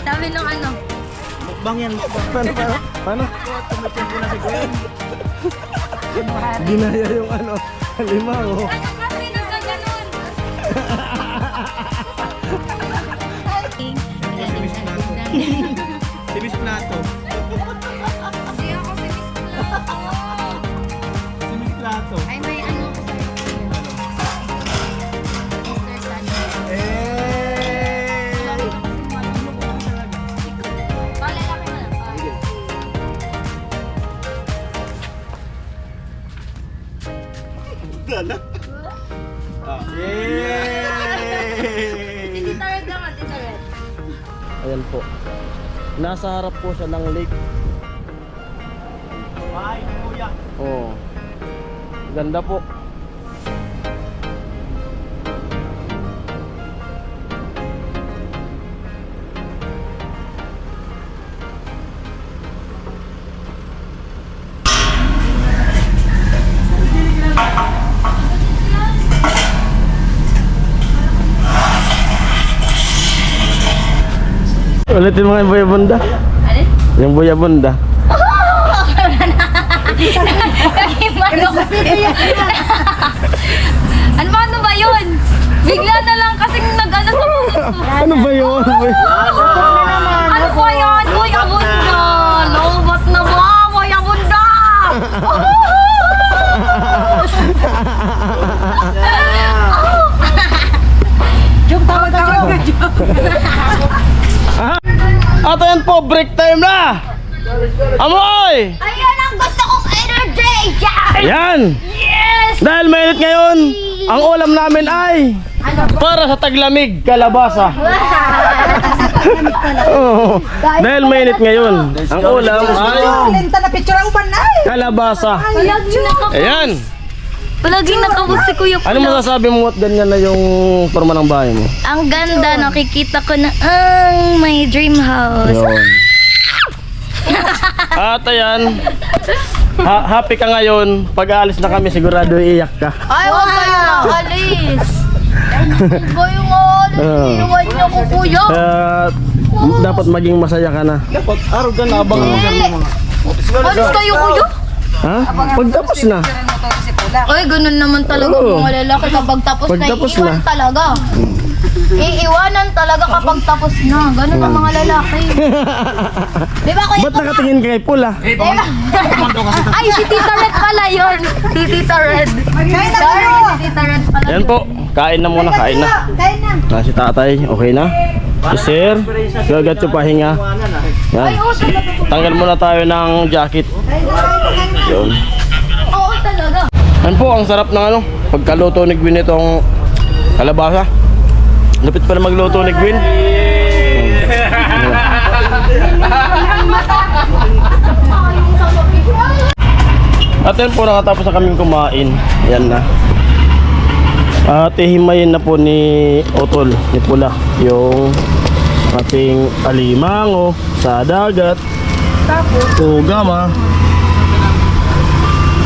Sabi nung ano? Mukbang yan, mukbang. Paano? Tumitimpo na si Gwen. Ginaya yung ano, halimaw. Ano kasi nagkaganon? Si Miss Plato. Hindi ako si Miss Plato. Si Miss Plato. Ay, may ano ko sa'yo. Mr. Sunday. Palalaki mo na. Dala. Tita Red naman, Tita Red. Ayan po. Nasa harap po siya ng lake. Ay, kuya. Oh. Ganda po. Ulitin mo nga yung buyabunda. Alin? Yung buyabunda. Ano ba yun? Bigla na lang kasing nag-ano sa puso. Ano ba yun? Ano ba yan? Uy, abunda! Lobat na ba? Uy, abunda! Joke, tawag ka, joke. At ayan po, break time na! Amoy! Ayan ang gusto kong energy! Ayan! Yes! Dahil mainit ngayon, ang ulam namin ay para sa taglamig, kalabasa. Oo. Dahil mainit ngayon, ang ulam ay Lenta na picture ang panay. kalabasa. Ayan! Palaging nakabos si Kuya Ano masasabi mo at ganyan na yung forma ng bahay mo? Ang ganda, nakikita ko na ang my dream house. Yun. At ayan, happy ka ngayon. Pag aalis na kami, sigurado iiyak ka. Ay, huwag kayo naalis. Huwag kayo naalis. Inuwan niyo ko, Kuya. Dapat maging masaya ka na. Dapat araw ka na abang mo ganun mga. Alis kayo, Kuya. Ha? Pagtapos na. Ay, ganun naman talaga Oo. mga lalaki kapag tapos Pag na tapos iiwan na. talaga. Iiwanan talaga kapag tapos na. Ganun ang mga lalaki. Di ba, Kuya? Ba't nakatingin ka kay Pula? Diba? Ay, si Tita Red pala yun. Si Tita Red. Sorry, si Tita Red pala Ayan yun. po, kain na muna, kain na. Kain na. Si tatay, okay na? Si Sir, gagat yung pahinga. Yan. Tanggal muna tayo ng jacket. Yun. Oo, talaga. Yan po, ang sarap ng ano, pagkaluto ni Gwen itong kalabasa. Lupit pa na magluto ni Gwen. At yan po, nakatapos na kaming kumain. Yan na. At hihimayin na po ni Otol, ni Pula, yung ating alimango sa dagat. Tugama.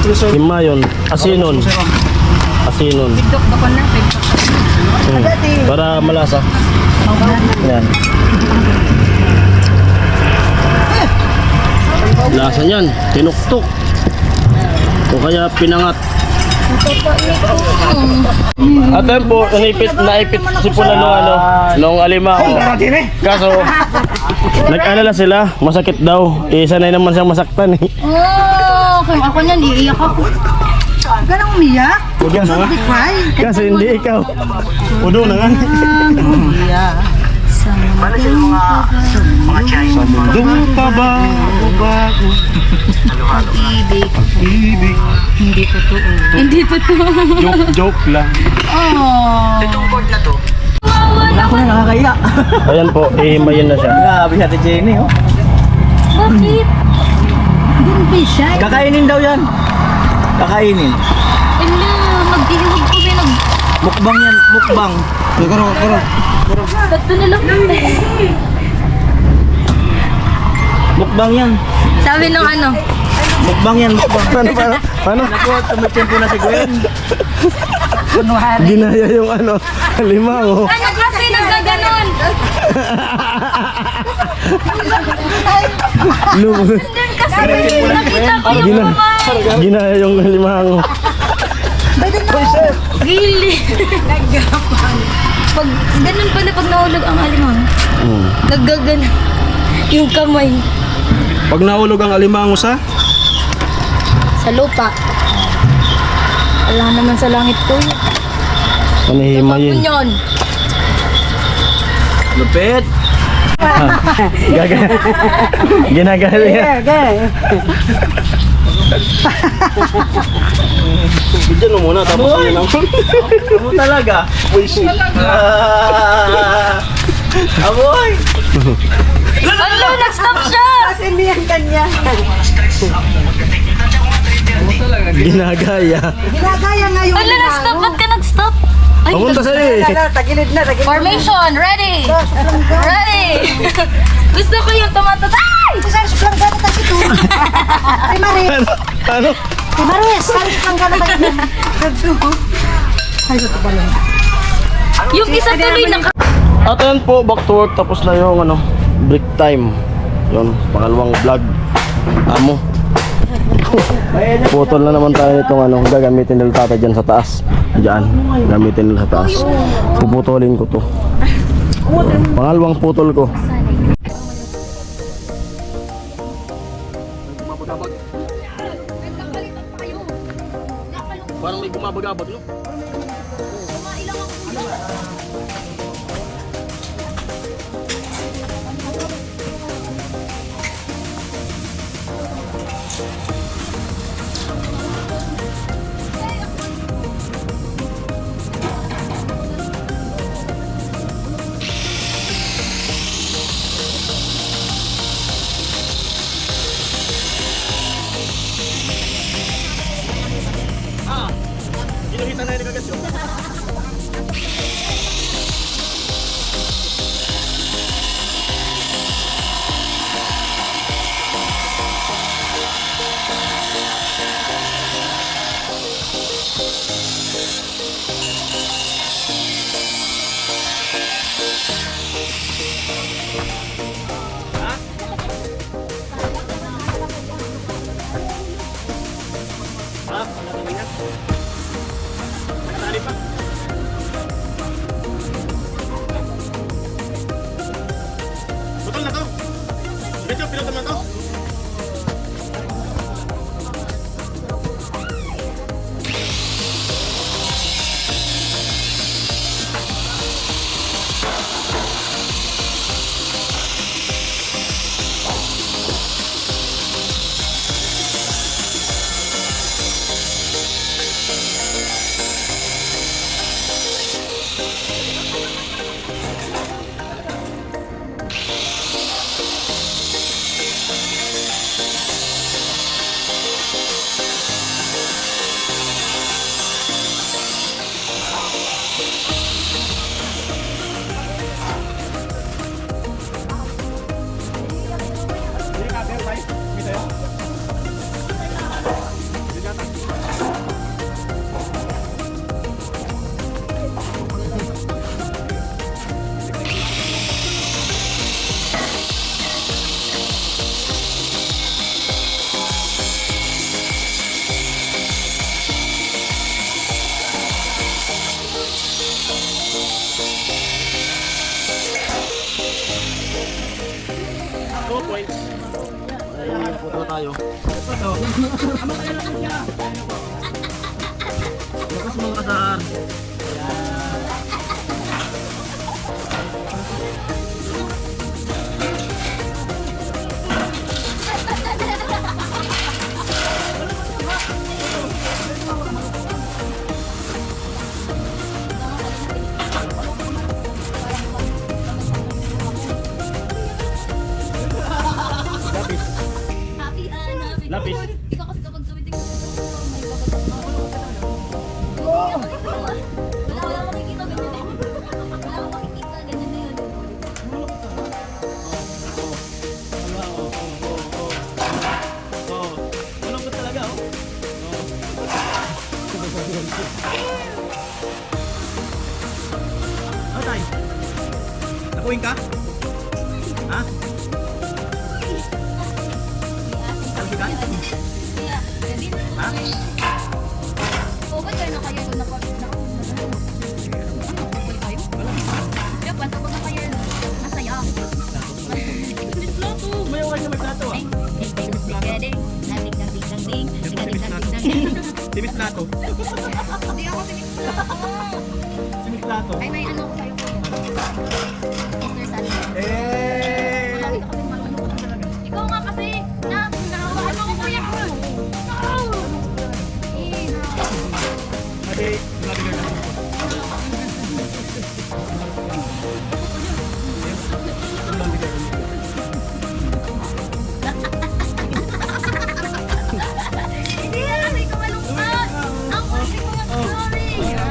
Himayon. Asinon. Asinon. Para malasa. Yan. Lasa niyan, tinuktok. O kaya pinangat. At ayun po, naipit si Pula nung alimango. Kaso, nag-alala sila, masakit daw. Sanay naman siyang masaktan eh. Oh, kung ako niyan, iiyak ako. Ganang umiyak? Huwag na. Di cry? Kasi hindi ikaw. Udo na nga. Umiyak. Doon pa ba bago? Pag-ibig. Hindi totoo. Joke lang. Oh. Wala ko na nakakaya. Ayan po, ihimayin na siya. Grabe si Ate Jenny, oh. Bakit? Hindi siya. Kakainin daw yan. Kakainin. Ala, mag-iiwag kami ng... Mukbang yan, mukbang. Karo. Tatlo na lang. Mukbang yan. Sabi ng ano? Mukbang yan, mukbang. Paano? Naku, tumitsempo na si Gwen. Ginaya yung alimango. Ano kasi nagkaganon? Lumulun. Doon kasi nakita ko yung Gina, kamay. ginaya yung alimango. Gili. Nagapang. Pag ganun pala pag nahulog ang alimang. Naggagano. Yung kamay. Pag nahulog ang alimango sa? Sa lupa. Wala naman sa langit ko yun. Panihimayin. Yun. Lupit. Ginagaya niya. Bigyan mo muna tapos yun ang... Ano talaga? Aboy! Ano, nag-stop siya! Kasi umiyak kanya. Ginagaya. Ginagaya nga yung Ano, nag-stop? Ba't ka nag-stop? Ay, Papunta sa'yo eh. Tagilid na. formation, ready! Ready! Gusto ko yung tumatatay! Saris lang gano'n kasi ito. Si Maris. Ano? Si Maris. Saris lang gano'n kasi ito. Ay, ito ba lang? Yung isa tuloy naka... At ayan po, back to work. Tapos na yung break time. Yun, pangalawang vlog. Amo. Putol na naman tayo nitong gagamitin nila tatay dyan sa taas. Diyan, gamitin nila sa taas. Puputulin ko to. Pangalawang putol ko. Parang may bumabagabag, no? Ginahita na yun agad yun. point. Ay, puto tayo. Lakas mga kasar. Happy, happy. Lapis. Ikaw kasi kapag tumitingin sa may babatak na. Wala akong makikita ganyan eh. Wala akong makikita ganyan na yun. Tulong ko talaga, oh. Oh, tay. Nakuhin ka? Ha? Sabi ka? Kaya, ganit. Ha? Oo, ba dyan na kayo doon na kaya, pantapos na kayo. Masaya. May okay na may plato, ah. Simis plato. Hindi ako sinipla. Simis plato. Ay, may ano ko sa'yo. Mr. Sunday. Eh! Lagi ka kasi marunong ka talaga. Ikaw nga kasi, ano ko kuya ko? Ate, nabigay na ako. Hindi yan, hindi ko malungkot. Ang kasi ko nga sorry. Yan,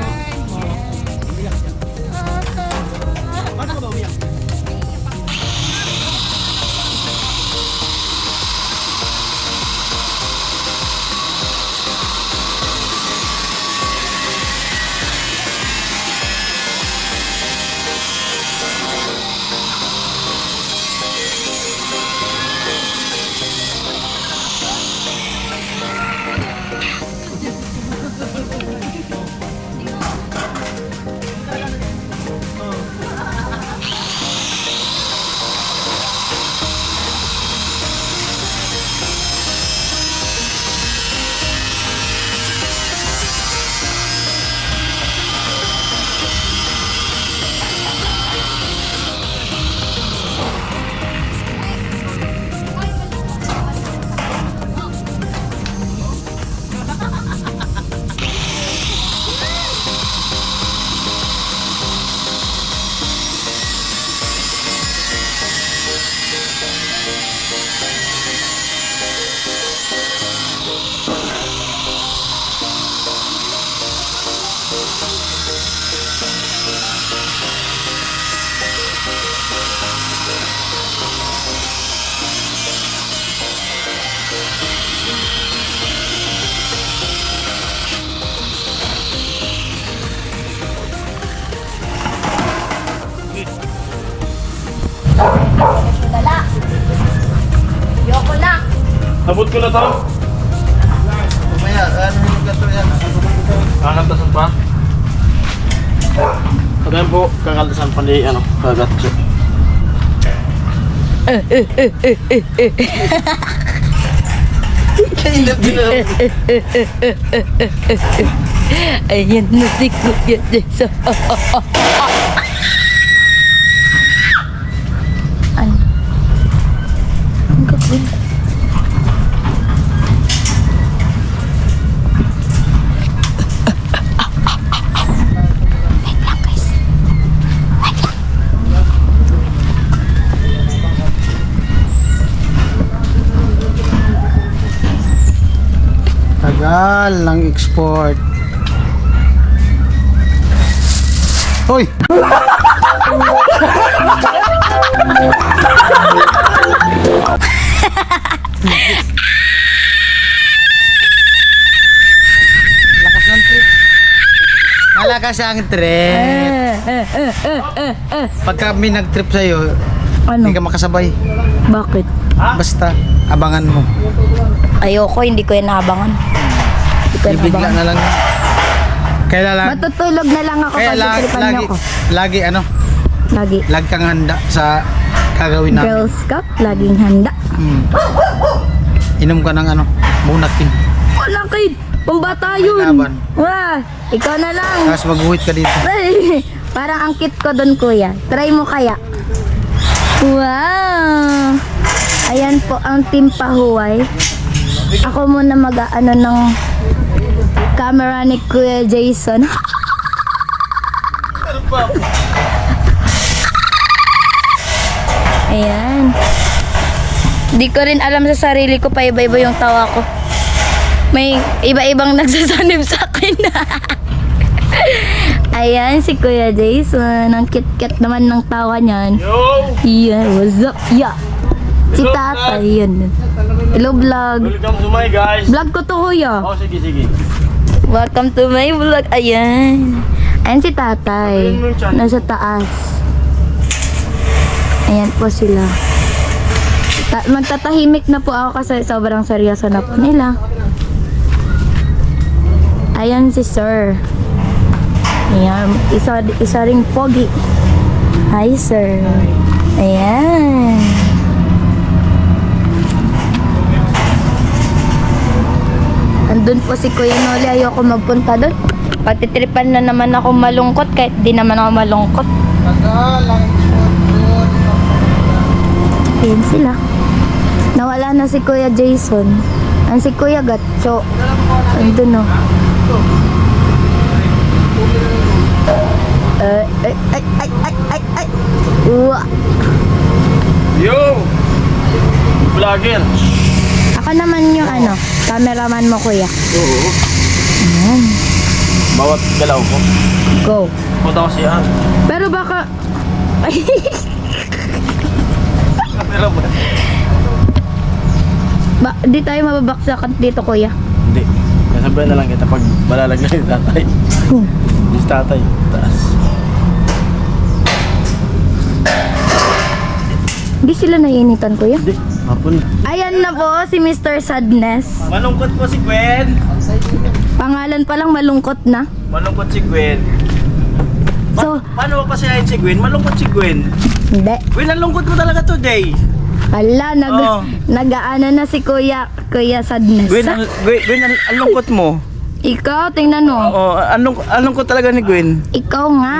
yan. Paano ka ba umiyak? Dala. Yoko na. Nabot ko na to. Mamaya, ano yung gato yan? Kakaltasan pa. Kagayan po, kakaltasan pa ni, ano, kagatso. Kailap din na. Ayan na si Kuya Desa. Ano? Ang gagawin? Wait lang guys. Wait lang. Tagal ng export. Hoy! Lakas ng trip. Malakas ang trip. Pagka may nag-trip sa'yo, Ano? hindi ka makasabay. Bakit? Basta, abangan mo. Ayoko, hindi ko yan naabangan. Hindi ko yan Bibigla naabangan. na lang. Kaya lang, Matutulog na lang ako kaya pag lagi, tripan lagi, niyo ako. lagi ano, Lagi. lagi kang handa sa gagawin namin. Girl Scout, laging handa. Inom ka ng ano, bunakin. Wala kid, pambata yun. Laban. Wah, ikaw na lang. Tapos maghuhit ka dito. Ay, parang ang cute ko doon kuya. Try mo kaya. Wow! Ayan po ang team pahuway. Ako muna mag-ano ng camera ni Kuya Jason. Ayan. Di ko rin alam sa sarili ko, pa iba-iba yung tawa ko. May iba-ibang nagsasanib sa akin. Ayan si Kuya Jason. Ang cute-cute naman ng tawa niyan. Yo! Yeah, what's up? Yeah. Si tatay, yan. Hello vlog. Welcome to my guys. Vlog ko to kuya. Oh, sige. Welcome to my vlog. Ayan. Ayan si tatay. Nasa taas. Ayan po sila. Magtatahimik na po ako kasi sobrang seryoso na po nila. Ayan si sir. Ayan. Isa ring pogi. Hi sir. Ayan. Andun po si Kuya Noli, ayoko magpunta doon. Patitripan na naman ako malungkot kahit di naman ako malungkot. Ayan sila. Nawala na si Kuya Jason. Ang si Kuya Gatso. Andun o. Ay. Uwa. Yo! Vlogger. Ako naman yung cameraman mo kuya. Oo. Ayan. Bawat galaw ko. Go. Punta ko siya. Pero baka... Ay, Camera ba? di tayo mababaksakan dito kuya. Hindi. Nasabihan na lang kita pag malalagay ni tatay. Si tatay. Taas. Di sila naiinitan kuya. Hindi. Hapon. Ayan na po si Mr. Sadness. Malungkot po si Gwen. Pangalan pa lang malungkot na. Malungkot si Gwen. So, Paano ba pasiyahin si Gwen? Malungkot si Gwen. hindi. Gwen, ang lungkot mo talaga today. Hala, Oo. nag-aana na si Kuya Sadness. Gwen, ang lungkot mo. Ikaw, tingnan mo. Oo, ang lungkot talaga ni Gwen. Ikaw nga.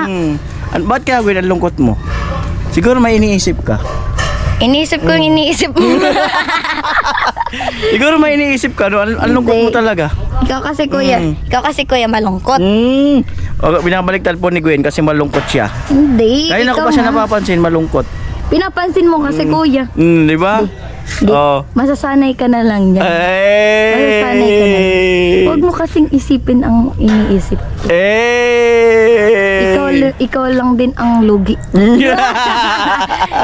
Ba't kaya Gwen, ang lungkot mo? Siguro may iniisip ka. Iniisip ko yung iniisip mo. Siguro may iniisip ka, no? Ang lungkot mo Hindi. talaga. Ikaw kasi kuya malungkot. O, binabaliktad po ni Gwen kasi malungkot siya. Hindi. Kaya na ko ikaw pa siya nga. napapansin, malungkot. Pinapansin mo kasi kuya. Di ba? Di, Oo. masasanay ka na lang dyan. Masasanay ka na. Huwag mo kasing isipin ang iniisip. Ikaw lang din ang lugi.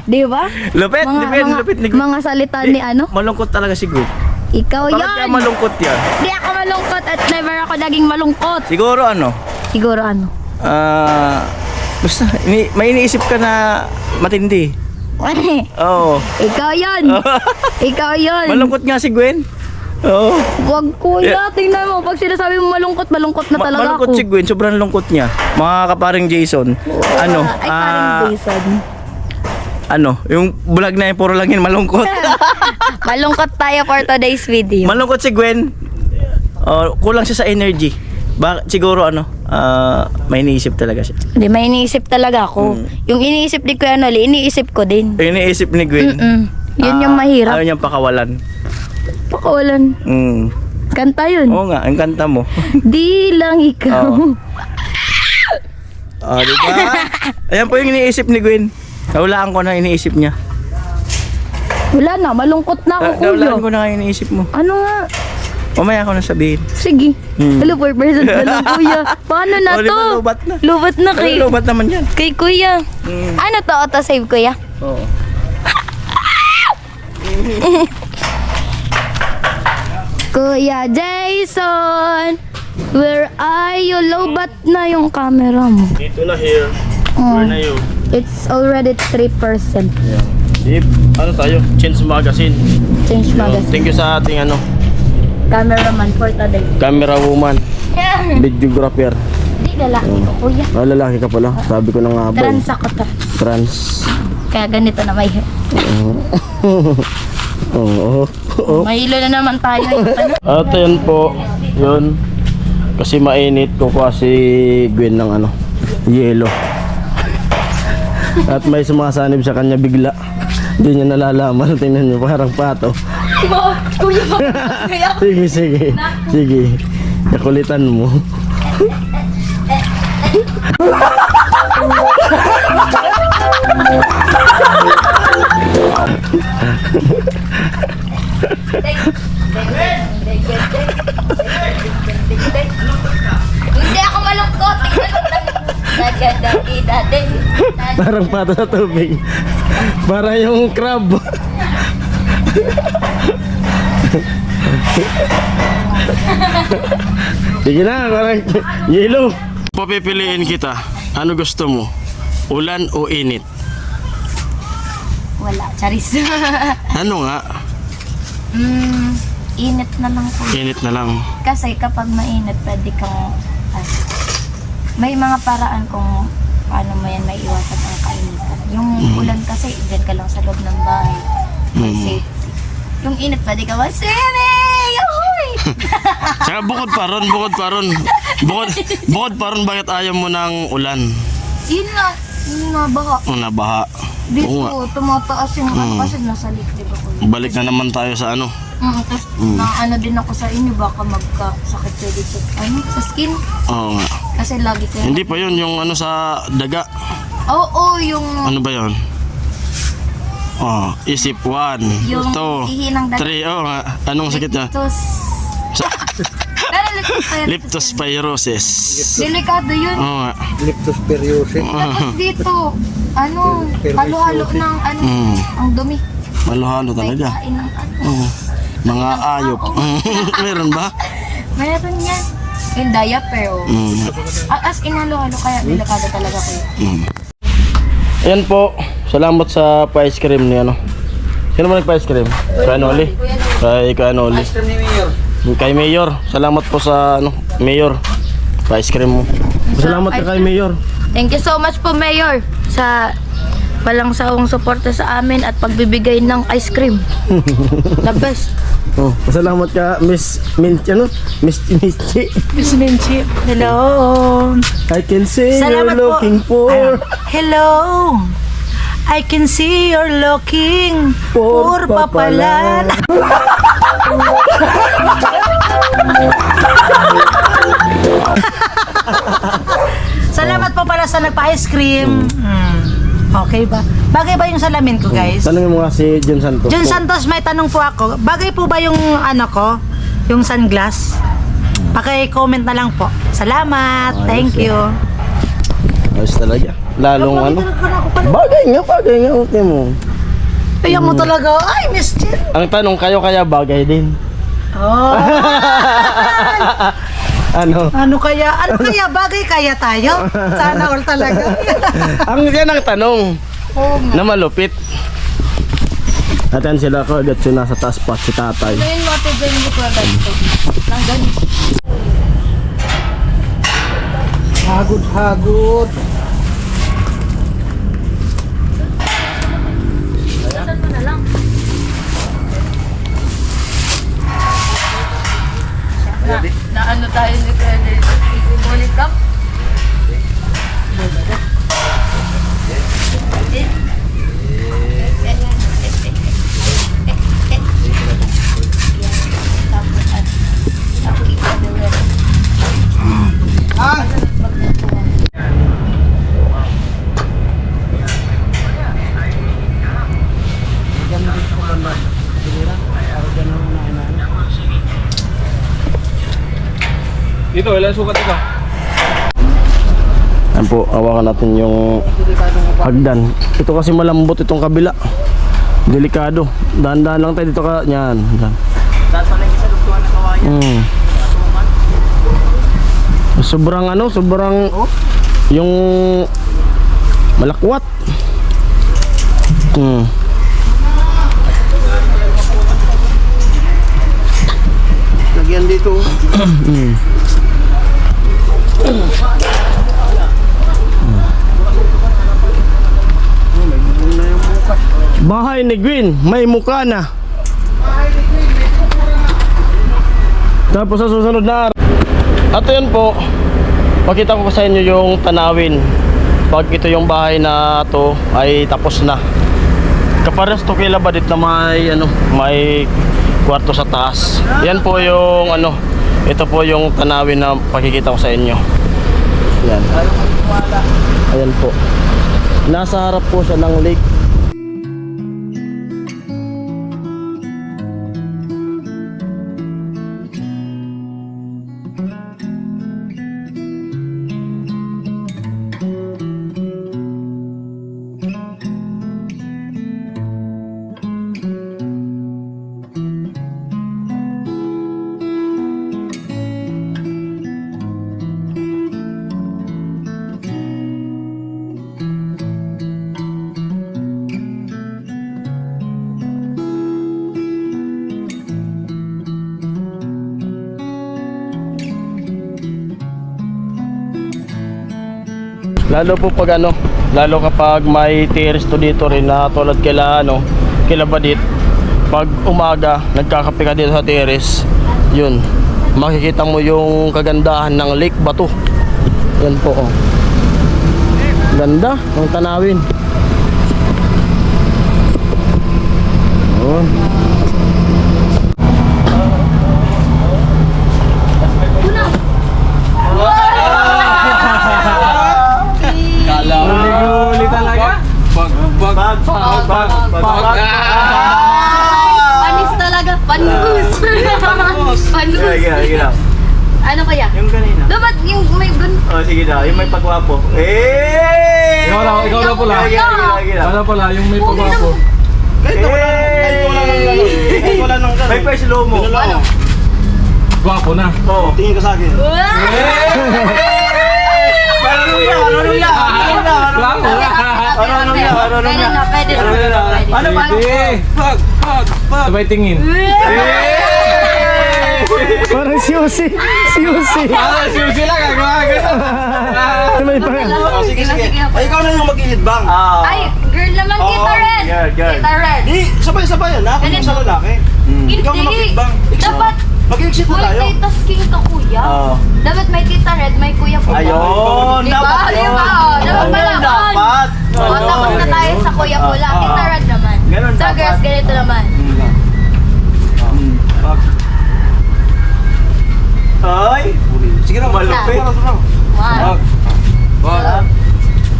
Di ba? Lupit, lupit ni Gwen. Mga salita ni Malungkot talaga si Gwen. Ikaw Bakit kaya yan. malungkot yan? Di ako malungkot at never ako naging malungkot. Siguro Siguro basta, may iniisip ka na matindi. Oo. Ikaw yan. Ikaw yan. Malungkot nga si Gwen. Oo. Wag kuya, tingnan mo. Pag sinasabi mo malungkot na talaga Malungkot ako. si Gwen, sobrang lungkot niya. Mga kaparing Jason. Ay, parang Jason. Yung vlog na yun, puro lang yun malungkot. Malungkot tayo for today's video. Malungkot si Gwen. Kulang siya sa energy. Siguro may iniisip talaga siya. Hindi, may iniisip talaga ako. Yung iniisip ni Kuya Noli, iniisip ko din. Yung iniisip ni Gwen. Yun yung mahirap. Ayaw niyang pakawalan. Pakawalan. Kanta yun. Oo nga, ang kanta mo. Di lang ikaw. Diba? Ayan po yung iniisip ni Gwen. Nahulaan ko na iniisip niya. Wala na, malungkot na ako kuya. Nahulaan ko na nga iniisip mo. Ano nga? Mamaya ako na sabihin. Sige. Hello, 4% na lang kuya. Paano na Oh, to? di ba, lubat na. Lubat na kay, Lubat naman yan. kay kuya. Ano to? Auto-save kuya? Oo. Kuya Jason, where are you? Lobat na yung camera mo. Dito na here. Oh. Where na you? It's already 3%. Yeah. Deep. Tayo? Change Magazine. Change Yun, magazine. thank you sa ating Cameraman for today. camera woman, videographer. Di, lalaki ko, kuya. Ah, lalaki ka pala. Sabi ko na nga ba. Trans ako, trans. Trans. Kaya ganito na may hair. Oo. Oo. Mahilo na naman tayo. At ayan po, yun. Kasi mainit ko si Gwen ng ano, yelo. At may sumasanib sa kanya bigla. Hindi niya nalalaman. Tingnan niyo, parang pato. Kuya, kaya Sige, sige. Sige. Nakulitan mo. hindi ako malungkot. Parang pato sa tubig. Para yung crab. Sige na, parang yelo. Papipiliin kita. Ano gusto mo? Ulan o init? Wala, charis. Ano nga? Init na lang po. Init na lang. Kasi kapag mainit, pwede kang may mga paraan kung paano mo yan maiwasan ang kainitan. Yung ulan kasi, dyan ka lang sa loob ng bahay. May safety. Yung init, pwede ka mag-swimming! Yahoy! Tsaka bukod pa ron. Bukod pa ron, bakit ayaw mo ng ulan? Yun nga, baha. Nabaha. Dito, Oo nga. tumataas yung ano kasi nasa liquid ako. Balik na naman tayo sa ano. Tapos na ano din ako sa inyo, baka magkasakit kayo dito sa skin. Oo nga. Kasi lagi kayo. Hindi pa yun, yung ano sa daga. Oo, yung Ano ba yun? Oh, isip 1, Yung 2, ihinang daga. 3. Oo nga. Anong sakit niya? Pero Leptospirosis. delikado yun. Oo nga. Leptospirosis. Tapos dito, halo-halo ng ang dumi. Maluhalo May talaga. kain ng ano. Oo. Mga ayop. Meron ba? Meron yan. Yung diaper, oh. As in halo-halo, kaya delikado talaga ko yun. Ayan po. Salamat sa pa-ice cream ni ano. Sino ba nagpa-ice cream? Kay Anoli. Kay Anoli. Ice cream ni Mayor. Kay Mayor. Salamat po sa ano, Mayor. Pa-ice cream mo. Salamat ka kay Mayor. Thank you so much po, Mayor, sa walang sawang suporta sa amin at pagbibigay ng ice cream. The best. Oh, salamat ka Miss Minchi. Miss Minchi. Hello. I can see Salamat you're looking po. for Hello. I can see you're looking for papalan. Salamat po pala sa nagpa-ice cream. Okay ba? Bagay ba yung salamin ko, guys? Tanungin mo nga si John Santos. John Santos, may tanong po ako. Bagay po ba yung ano ko? Yung sunglass? Paki-comment na lang po. Salamat. Thank you. Ayos talaga. Lalong ano. Bagay nga. Okay mo. Kaya mo talaga. Ay, Miss Jen. Ang tanong, kayo kaya bagay din? Oh. Ano? Ano kaya bagay kaya tayo? Sana all talaga. Yan ang tanong. Na malupit. At yan sila ko, agad siya nasa taas pa si tatay. Ngayon mo, tignan mo ko agad ito. Nang ganito. Hagod. Saan mo na lang? Na ano tayo ni Kuya dito? Ibuli ka? Dito, ilan sukat ito? Ayan po, hawakan natin yung hagdan. Ito kasi malambot itong kabila. Delikado. Dahan-dahan lang tayo dito ka. Yan. Sobrang yung malakwat. Lagyan dito. Bahay ni Gwen, may mukha na. Tapos sa susunod na araw. At yun po, pakita ko sa inyo yung tanawin. Pag ito yung bahay na to ay tapos na. Kapares to kila badit na may kwarto sa taas. Yan po yung ito po yung tanawin na pakikita ko sa inyo. Yan. Ayan po. Nasa harap po siya ng lake. Lalo po pag lalo kapag may terrace to dito rin na tulad kila Badit. Pag umaga, nagkakape ka dito sa terrace, yun, makikita mo yung kagandahan ng Lake Bato. Yan po, oh. Ganda ng tanawin. Oh. Huli talaga. Panis talaga. Pangus. Pangus. Ano kaya? Yung kanina. Dapat yung may gun. Oh, sige na. Yung may pagwapo. Ikaw na pala. Ikaw na pala, yung may pagwapo. Kahit wala nang ganun. May first low mo. Ano? Gwapo na. Oo. Tingin ka sa akin. Ano Pwede na. Ano ba? Pag. Sabay tingin. Parang siusi. Susi lang. May parang. Sige. Ay, ikaw na yung mag-ihidbang. Ay, girl naman, kita red. Girl. Kita red. Di, sabay-sabay yan. Ako yung sa lalaki. Ikaw na mag-ihidbang. Dapat Mag-exit na tayo. multitasking ka, kuya. Oo. Dapat may kita red, may kuya pula. Ayun, Diba? dapat yun. Diba? Dapat malaman. Dapat. O, tapos na tayo sa kuya pula. Kita red naman. Ganun Sa dapat. girls, ganito naman. Ay! Sige na, malupit. One, two,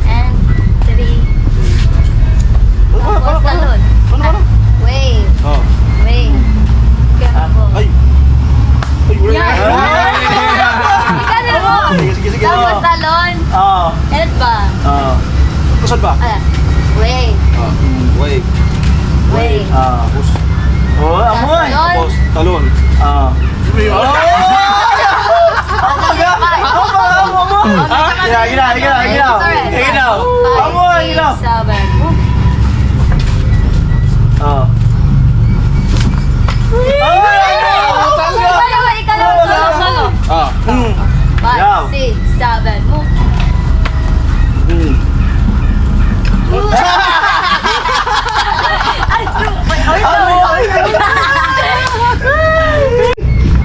and three. Tapos talon. Wave. Wave. Careful. Ay! Yan. Ikaw na mo. Sige. Tapos talon. And ba? Kusad ba? Wave. Wave. Oh, amoy! Talon. Talon. Ginaw. Amoy, ginaw. 7. Ikaw na. Solo. 5, 6, 7. Move.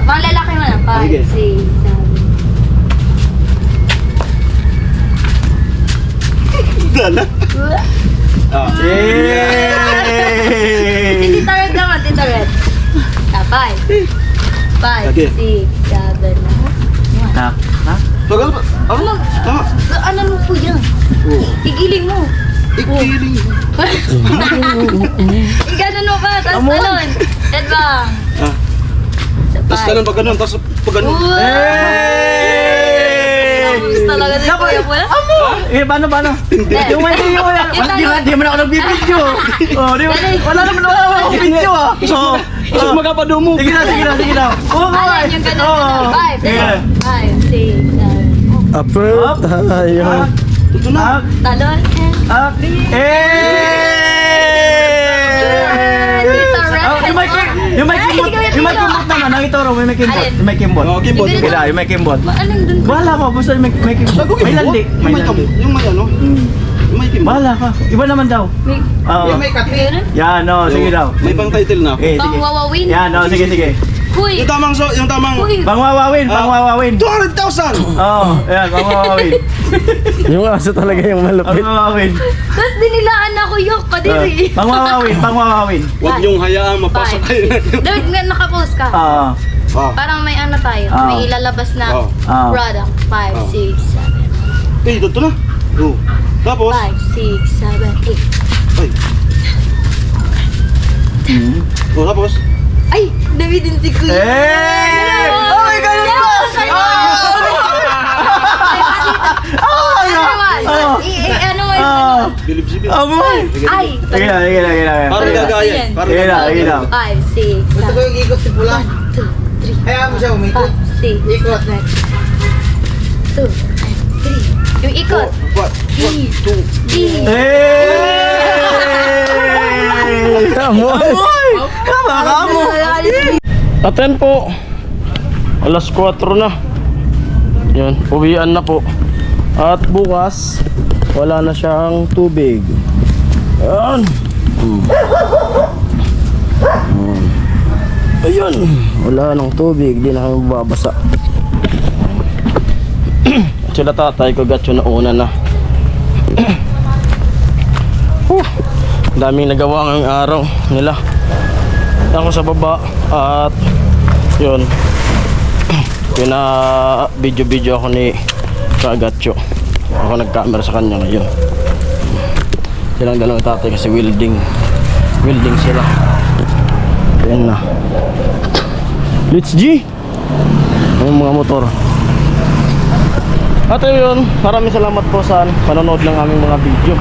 Mga lalaki mo na. 5, 6, 7. Tita Red naman, Tita Red. 5, 6, 7. Ano mo po yan? Igiling mo. Ganun mo ba? Tapos talon. Head bang. Tapos ganun, pag ganun, tapos pag ganun. Tapos talaga si Kuya Pula. Paano? Yung may video ko yan. Di man ako nagbibidyo. Wala naman ako video ah. So magkapadumo. Sige na. Alan yung ganun. 5, 6, 7. Approve tayo. Tuto na. Talon and Tita Red. Yung may kimbot naman. Ang ituro, may kimbot. Alin? Yung may kimbot. kimbot. Yung may kimbot. Alin dun? Wala pa, basta may kimbot. May landi. Yung may ano? Bahala ka. Iba naman daw. Oo. Yan, no, sige daw. May pang title na. Okay, sige. Pangwawawin. Yan, no, sige, sige. Huy! Yung tamang Huy! Pangwawawin, pangwawawin. 200,000. Oo, yan, pangwawawin. Yung aso talaga yung malupit. Pangwawawin. Tapos dinilaan ako yung kadiri. Pangwawawin, pangwawawin. Huwag niyong hayaan mapasok kayo na. Dapat nga nakapost ka. Oo. Oh. Parang may ano tayo. Ah. May ilalabas na Ah. product. 5, Ah. 6, 7. Ito na. Oh. Tapos, 5, 6, 7, 8. ay. Oh, tapos. Ay! David din si Kuya. Eh! Oh my God! Ano mo Ah! Bilib si Bilib. Amoy! Ay! Sige na, sige na, sige na. Parang gagaya. Parang Sige na, sige na. 5, 6, 7, 1, 2, 3, Kaya mo siya 5, 6, Ikot. 7, 2, 3. Yung ikot. What? Two. D. Eh! Amoy! Tama ka mo! Aten po. Alas 4 na. Yan, uwian na po. At bukas, wala na siyang tubig. Ayan. Ayun. Wala nang tubig. Di na kami babasa. Sila tatay ko gatyo na una na. Daming nagawa ngayong araw nila. Ako sa baba at yun. Pina video ako ni Kagatyo. Ako nag-camera sa kanya ngayon. Silang dalawang tatay kasi welding sila. Ayan na. Let's G! Yung mga motor. At yun, maraming salamat po sa panonood ng aming mga video.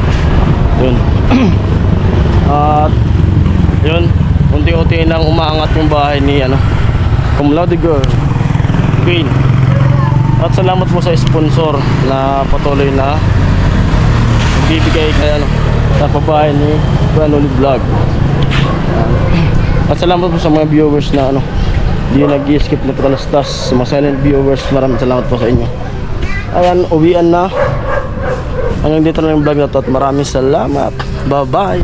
Yun. At yun, unti-unti nang umaangat yung bahay ni Cum Laude Girl Queen. At salamat po sa sponsor na patuloy na nagbibigay kay sa pabahay ni Kuanoli Vlog. At salamat po sa mga viewers na di nag-skip na patalastas. Sa mga silent viewers, maraming salamat po sa inyo. Ayan, uwian na. Hanggang dito na yung vlog na to at maraming salamat. Bye bye.